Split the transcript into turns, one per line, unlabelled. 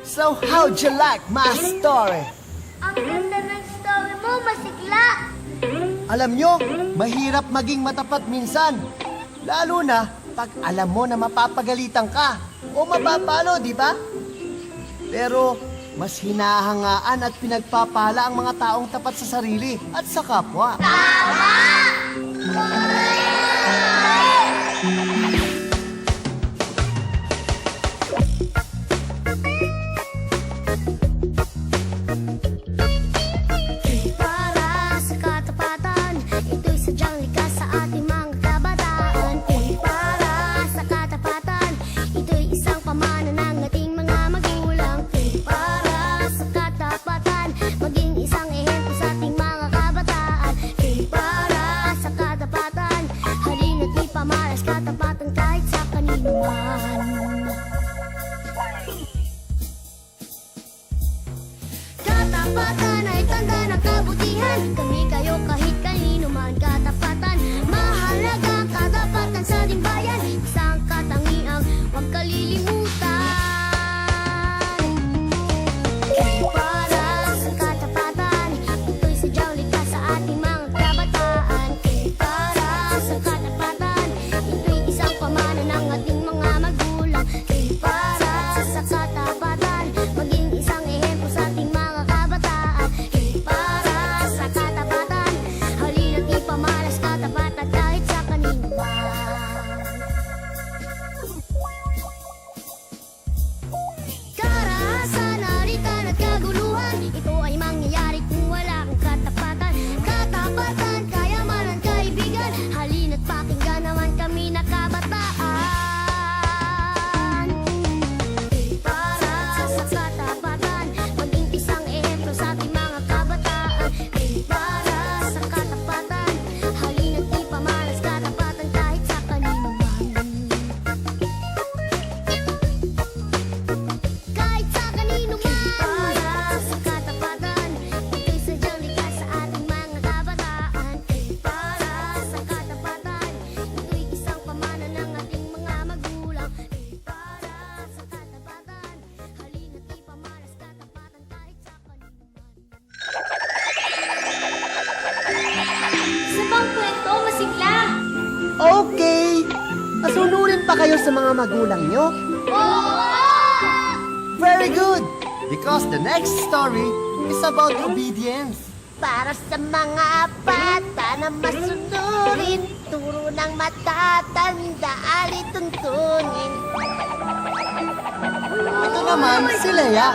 So how'd you like my story?
Ang ganda ng story mo, masigla.
Alam nyo, mahirap maging matapat minsan. Lalo na pag alam mo na mapapagalitan ka o mapapalo, di ba? Pero mas hinahangaan at pinagpapala ang mga taong tapat sa sarili at sa kapwa.
Para sa katapatan, ito'y sadyang likas sa ating mga kabataan. Para sa katapatan, ito'y isang pamana ng ating mga magulang. Para sa katapatan, maging isang ehemplo sa ating mga kabataan. Para sa katapatan, halina't ipamalas katapatan kahit sa kanino man. Katapatan ay tanda ng kabutihan. Kami kayo kahit kanino man. Katapatan, mahalaga katapatan sa ating bayan. Isang katangiang huwag kalilimutan. Para sa katapatan, ito'y sadyang likas sa ating mga kabataan. Para sa katapatan, ito'y isang pamana ng ating mga magulang. Para sa katapatan, maging isang ehemplo sa ating mga kabataan. Para sa katapatan, halina't ipamalas katapatan kahit sa kanino man. Karahasan, alitan at kaguluhan, ito ay mangyayari kung wala kang katapatan. Katapatan, kayamanan, kaibigan, halina't pakinggan naman kami na kabataan. Para sa katapatan, maging isang ehemplo sa ating mga kabataan. Para sa katapatan, halina't ipamalas katapatan kahit sa kanino man. Kahit sa kanino man. Para sa katapatan, ito'y sadyang likas sa ating mga kabataan. Para sa katapatan, ito'y isang pamana ng ating mga magulang. Para sa katapatan, halina't ipamalas katapatan kahit sa kanino man. Sa bang kwento, masigla?
Okay! Masunurin pa kayo sa mga magulang nyo?
Oo!
Very good! Because the next story is about obedience.
Para sa mga bata na masunurin, turo ng matatanda, alituntunin.
Ito naman si Leia.